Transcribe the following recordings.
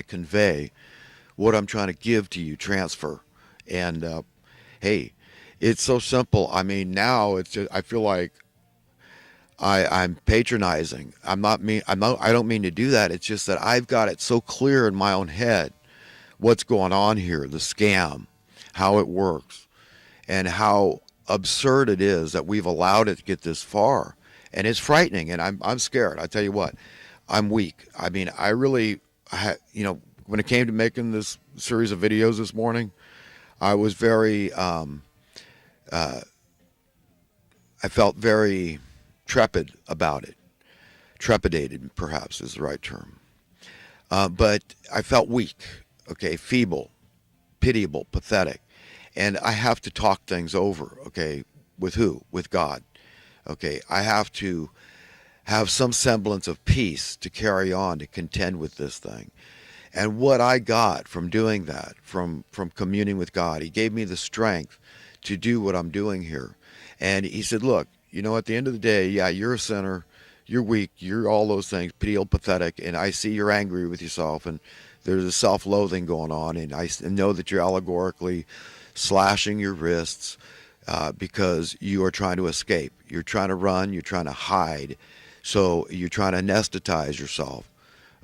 to convey, what I'm trying to give to you, transfer. And hey, it's so simple. I mean, now it's just, I feel like I'm patronizing. I'm not mean. I'm not. I don't mean to do that. It's just that I've got it so clear in my own head what's going on here, the scam, how it works, and how absurd it is that we've allowed it to get this far. And it's frightening, and I'm scared. I tell you what, I'm weak. I mean, I really, when it came to making this series of videos this morning, I was very, I felt very trepid about it. Trepidated, perhaps, is the right term. But I felt weak, okay, feeble, pitiable, pathetic. And I have to talk things over, okay, with who? With God. Okay, I have to have some semblance of peace to carry on, to contend with this thing. And what I got from doing that, from communing with God, He gave me the strength to do what I'm doing here. And He said, look, at the end of the day, yeah, you're a sinner, you're weak, you're all those things, pitiable, pathetic, and I see you're angry with yourself, and there's a self-loathing going on, and I know that you're allegorically slashing your wrists because you are trying to escape. You're trying to run, you're trying to hide, so you're trying to anesthetize yourself.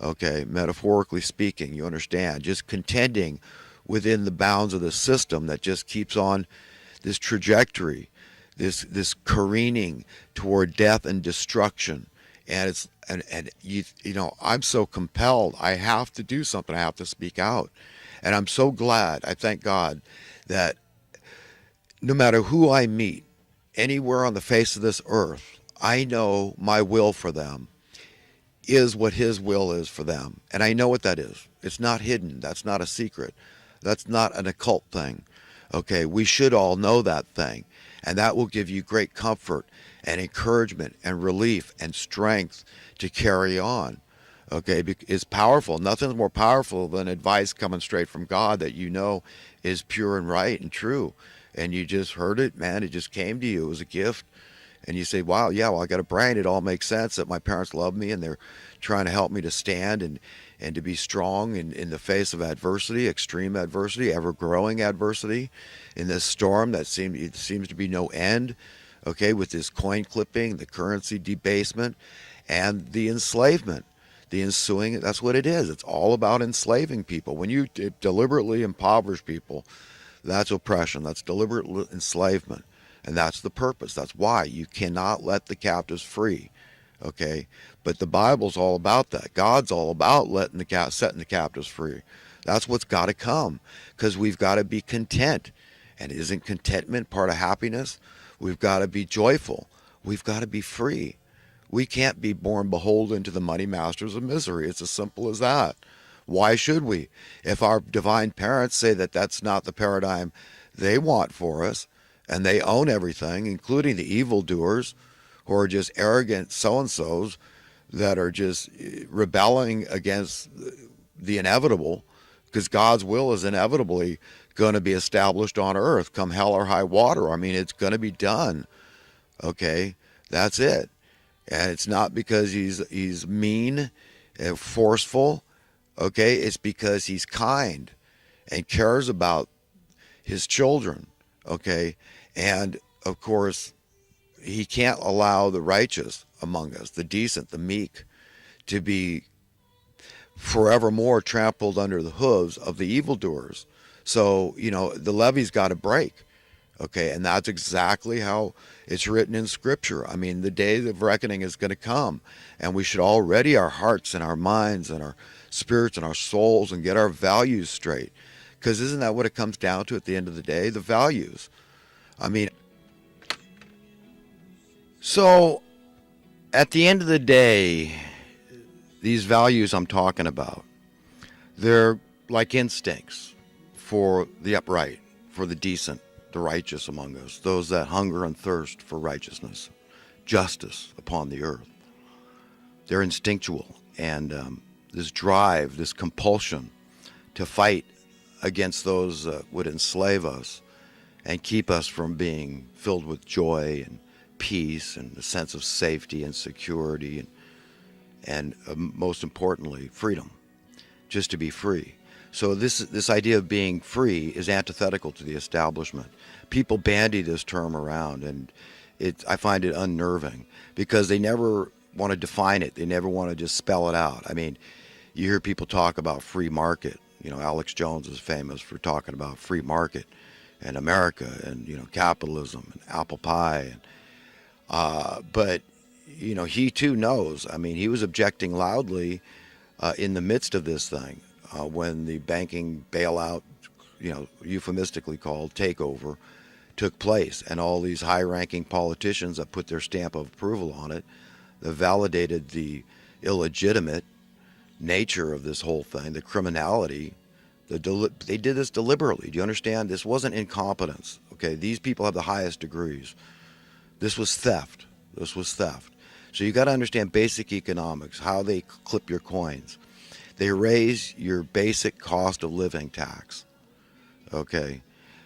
Okay, metaphorically speaking, you understand, just contending within the bounds of the system that just keeps on this trajectory, this careening toward death and destruction. And it's and I'm so compelled. I have to do something. I have to speak out. And I'm so glad. I thank God that no matter who I meet anywhere on the face of this earth, I know my will for them is what His will is for them. And I know what that is. It's not hidden. That's not a secret. That's not an occult thing. Okay, we should all know that thing. And that will give you great comfort and encouragement and relief and strength to carry on. Okay, it's powerful. Nothing's more powerful than advice coming straight from God that is pure and right and true. And you just heard it, man. It just came to you. It was a gift. And you say, wow, yeah, well, I got a brain. It all makes sense that my parents love me and they're trying to help me to stand and to be strong in the face of adversity, extreme adversity, ever-growing adversity, in this storm that seems to be no end, okay, with this coin clipping, the currency debasement, and the enslavement, the ensuing, that's what it is. It's all about enslaving people. When you deliberately impoverish people, that's oppression. That's deliberate enslavement. And that's the purpose. That's why you cannot let the captives free. Okay? But the Bible's all about that. God's all about setting the captives free. That's what's got to come, because we've got to be content. And isn't contentment part of happiness? We've got to be joyful. We've got to be free. We can't be born beholden to the money masters of misery. It's as simple as that. Why should we? If our divine parents say that that's not the paradigm they want for us, and they own everything, including the evildoers who are just arrogant so-and-sos that are just rebelling against the inevitable, because God's will is inevitably going to be established on earth come hell or high water. I mean, it's going to be done. Okay? That's it. And it's not because he's mean and forceful. Okay? It's because He's kind and cares about His children. Okay? And, of course, He can't allow the righteous among us, the decent, the meek, to be forevermore trampled under the hooves of the evildoers. So, the levee's got to break. Okay, and that's exactly how it's written in Scripture. I mean, the day of reckoning is going to come, and we should all ready our hearts and our minds and our spirits and our souls and get our values straight. Because isn't that what it comes down to at the end of the day? The values. I mean, so at the end of the day, these values I'm talking about, they're like instincts for the upright, for the decent, the righteous among us, those that hunger and thirst for righteousness, justice upon the earth. They're instinctual, and this drive, this compulsion to fight against those that would enslave us and keep us from being filled with joy and peace and a sense of safety and security and most importantly, freedom. just to be free. So this idea of being free is antithetical to the establishment. People bandy this term around, and I find it unnerving because they never want to define it. They never want to just spell it out. I mean, you hear people talk about free market. You know, Alex Jones is famous for talking about free market and America and, you know, capitalism and apple pie. And, but, you know, he too knows. I mean, he was objecting loudly in the midst of this thing when the banking bailout, you know, euphemistically called takeover, took place, and all these high-ranking politicians that put their stamp of approval on it, that validated the illegitimate nature of this whole thing, the criminality. They did this deliberately. Do you understand? This wasn't incompetence. Okay, these people have the highest degrees. This was theft. This was theft. So you got to understand basic economics, how they clip your coins. They raise your basic cost of living tax. Okay,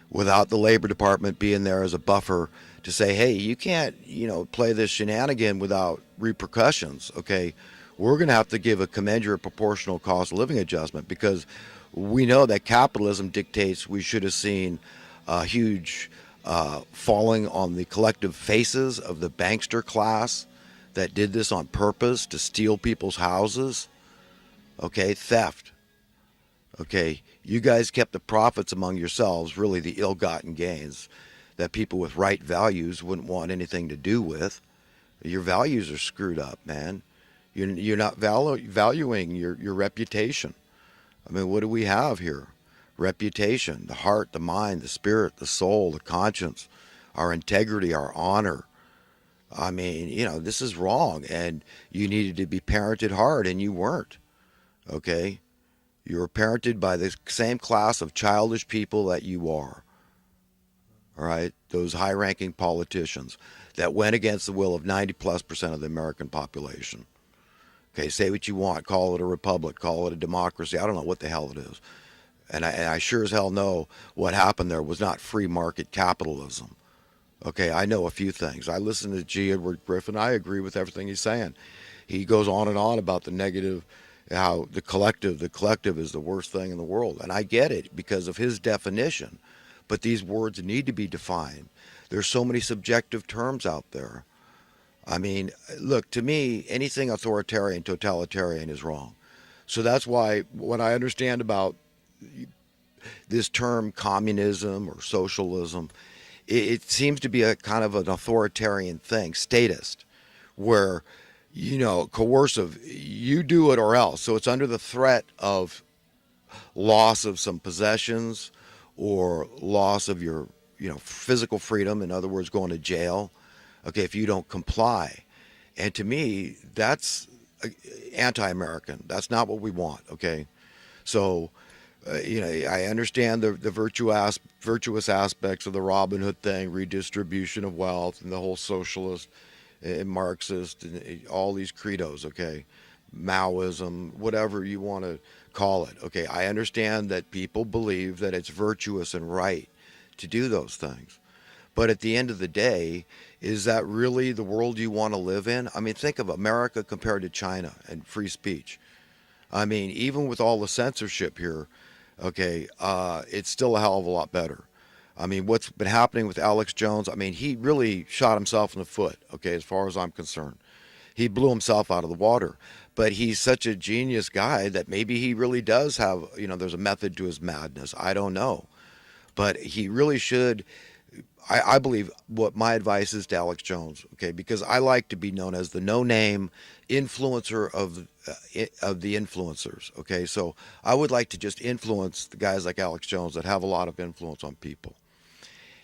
without the Labor Department being there as a buffer to say, hey, you can't, you know, play this shenanigan without repercussions. Okay, we're going to have to give a commensurate proportional cost of living adjustment because we know that capitalism dictates we should have seen a huge falling on the collective faces of the bankster class that did this on purpose to steal people's houses. Okay, theft. Okay, you guys kept the profits among yourselves, really the ill-gotten gains that people with right values wouldn't want anything to do with. Your values are screwed up, man. You're not valuing your reputation. I mean, what do we have here? Reputation, the heart, the mind, the spirit, the soul, the conscience, our integrity, our honor. I mean, you know, this is wrong, and you needed to be parented hard, and you weren't. Okay? You were parented by the same class of childish people that you are. All right? Those high-ranking politicians that went against the will of 90+% of the American population. Okay, say what you want. Call it a republic. Call it a democracy. I don't know what the hell it is. And I sure as hell know what happened there was not free market capitalism. Okay, I know a few things. I listen to G. Edward Griffin. I agree with everything he's saying. He goes on and on about the negative, how the collective is the worst thing in the world. And I get it because of his definition. But these words need to be defined. There's so many subjective terms out there. I mean, look, to me, anything authoritarian, totalitarian is wrong. So that's why when I understand about this term communism or socialism, it seems to be a kind of an authoritarian thing, statist, where, you know, coercive, you do it or else. So it's under the threat of loss of some possessions or loss of your, you know, physical freedom, in other words, going to jail, okay, if you don't comply. And to me, that's anti-American. That's not what we want, okay? So, you know, I understand the virtuous aspects of the Robin Hood thing, redistribution of wealth, and the whole socialist and Marxist and all these credos, okay? Maoism, whatever you want to call it, okay? I understand that people believe that it's virtuous and right to do those things. But at the end of the day, is that really the world you want to live in? I mean, think of America compared to China and free speech. I mean, even with all the censorship here, okay, it's still a hell of a lot better. I mean, what's been happening with Alex Jones, I mean, he really shot himself in the foot, okay, as far as I'm concerned. He blew himself out of the water. But he's such a genius guy that maybe he really does have, you know, there's a method to his madness. I don't know. But he really should. I believe what my advice is to Alex Jones, okay, because I like to be known as the no-name influencer of the influencers, okay? So I would like to just influence the guys like Alex Jones that have a lot of influence on people.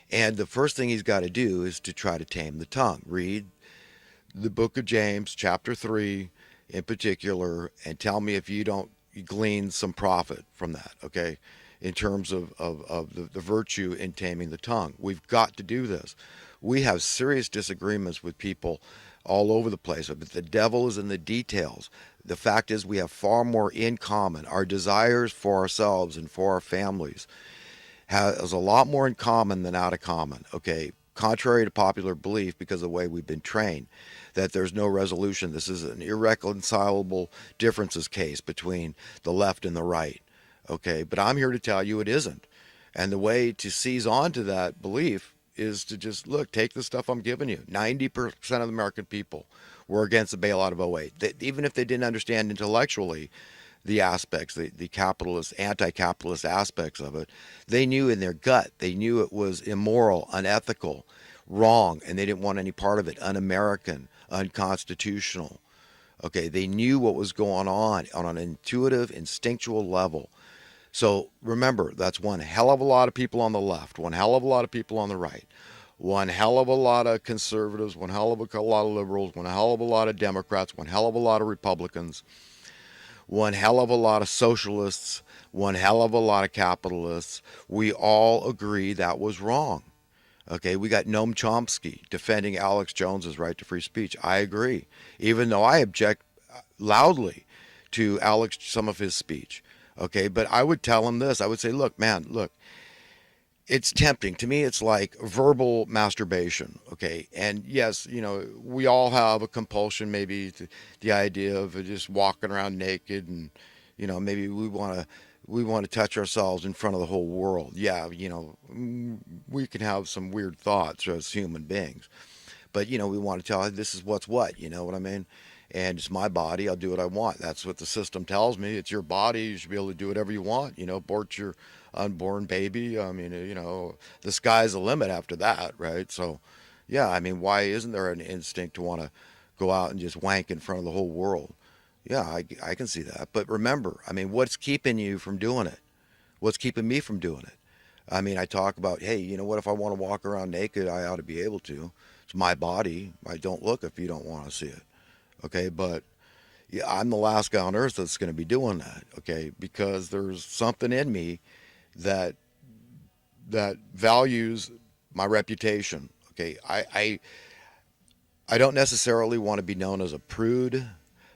And the first thing he's got to do is to try to tame the tongue. Read the book of James, chapter 3 in particular, and tell me if you don't glean some profit from that, okay? In terms of the virtue in taming the tongue. We've got to do this. We have serious disagreements with people all over the place, but the devil is in the details. The fact is we have far more in common. Our desires for ourselves and for our families has a lot more in common than out of common, okay? contrary to popular belief, because of the way we've been trained, that there's no resolution. This is an irreconcilable differences case between the left and the right. Okay, but I'm here to tell you it isn't. And the way to seize on to that belief is to just look, take the stuff I'm giving you. 90% of the American people were against the bailout of '08. Even if they didn't understand intellectually the aspects, the capitalist, anti-capitalist aspects of it, they knew in their gut, they knew it was immoral, unethical, wrong, and they didn't want any part of it, un-American, unconstitutional. Okay, they knew what was going on an intuitive, instinctual level. So remember, that's one hell of a lot of people on the left, one hell of a lot of people on the right, one hell of a lot of conservatives, one hell of a lot of liberals, one hell of a lot of Democrats, one hell of a lot of Republicans, one hell of a lot of socialists, one hell of a lot of capitalists. We all agree that was wrong. Okay, we got Noam Chomsky defending Alex Jones's right to free speech. I agree, even though I object loudly to Alex, some of his speech. Okay, but I would tell him this. I would say, look, man, look, it's tempting. To me, it's like verbal masturbation. Okay, and yes, we all have a compulsion, maybe to the idea of just walking around naked, and maybe we want to touch ourselves in front of the whole world. Yeah, we can have some weird thoughts as human beings, but we want to tell, this is what's what. You know what I mean? And it's my body. I'll do what I want. That's what the system tells me. It's your body. You should be able to do whatever you want. Abort your unborn baby. I mean, the sky's the limit after that, right? So, yeah, I mean, why isn't there an instinct to want to go out and just wank in front of the whole world? Yeah, I can see that. But remember, I mean, what's keeping you from doing it? What's keeping me from doing it? I mean, I talk about, hey, what if I want to walk around naked? I ought to be able to. It's my body. I don't look if you don't want to see it. Okay, but yeah, I'm the last guy on earth that's going to be doing that. Okay, because there's something in me that values my reputation. Okay, I don't necessarily want to be known as a prude,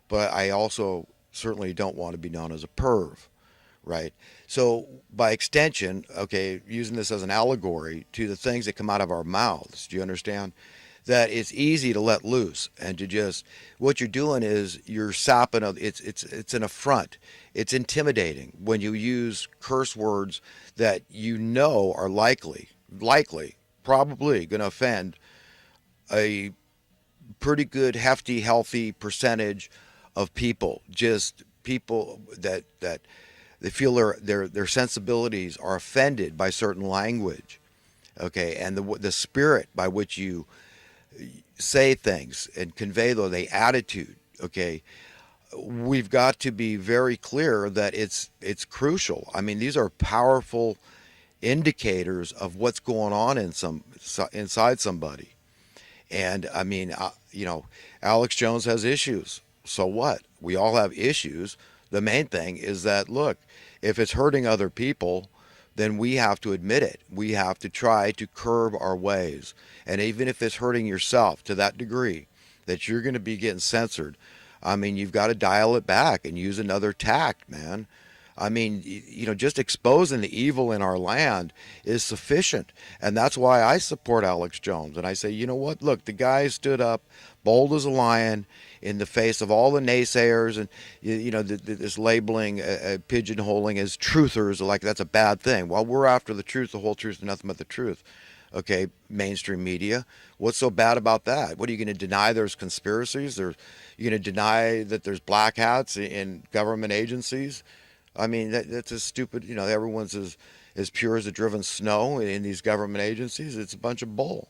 but I also certainly don't want to be known as a perv, right? So by extension, okay, using this as an allegory to the things that come out of our mouths, do you understand? That it's easy to let loose and to just, what you're doing is you're sapping. It's an affront. It's intimidating when you use curse words that are likely, probably going to offend a pretty good, hefty, healthy percentage of people. Just people that they feel their sensibilities are offended by certain language. Okay, and the spirit by which you say things and convey the attitude. Okay, we've got to be very clear that it's crucial. I mean, these are powerful indicators of what's going on inside somebody. And I mean, Alex Jones has issues. So what? We all have issues. The main thing is that, look, if it's hurting other people, then we have to admit it. We have to try to curb our ways. And even if it's hurting yourself to that degree that you're going to be getting censored, I mean, you've got to dial it back and use another tact, man. I mean, just exposing the evil in our land is sufficient. And that's why I support Alex Jones. And I say, you know what? Look, the guy stood up bold as a lion in the face of all the naysayers and, this labeling, pigeonholing as truthers, like that's a bad thing. Well, we're after the truth, the whole truth, and nothing but the truth. Okay, mainstream media. What's so bad about that? What are you going to deny there's conspiracies? You're going to deny that there's black hats in government agencies? I mean, that's a stupid, everyone's as pure as the driven snow in these government agencies. It's a bunch of bull.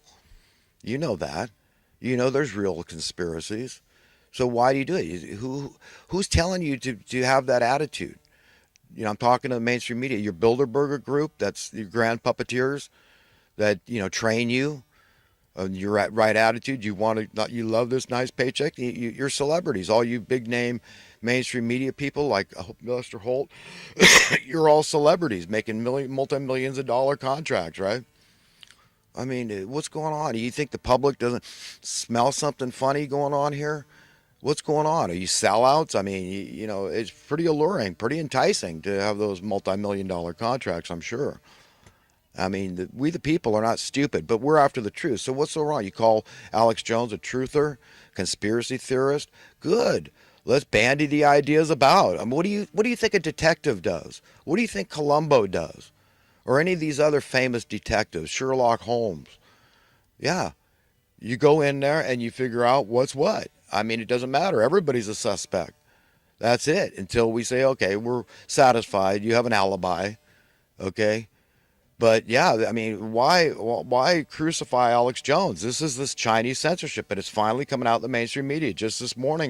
You know that. There's real conspiracies. So why do you do it? Who's telling you to have that attitude? I'm talking to the mainstream media. Your Bilderberger group, that's your grand puppeteers that, train you. Your right attitude. You love this nice paycheck. You're celebrities. All you big name mainstream media people like Lester Holt, you're all celebrities making multi-millions of dollar contracts, right? I mean, what's going on? Do you think the public doesn't smell something funny going on here? What's going on? Are you sellouts? I mean, it's pretty alluring, pretty enticing to have those multi-million dollar contracts, I'm sure. I mean, we the people are not stupid, but we're after the truth. So what's so wrong? You call Alex Jones a truther, conspiracy theorist? Good. Let's bandy the ideas about. I mean, what do you think a detective does? What do you think Columbo does, or any of these other famous detectives, Sherlock Holmes? Yeah, you go in there and you figure out what's what. I mean, it doesn't matter. Everybody's a suspect. That's it. Until we say, okay, we're satisfied. You have an alibi. Okay. But yeah, I mean, why crucify Alex Jones? This is this Chinese censorship, and it's finally coming out in the mainstream media. Just this morning,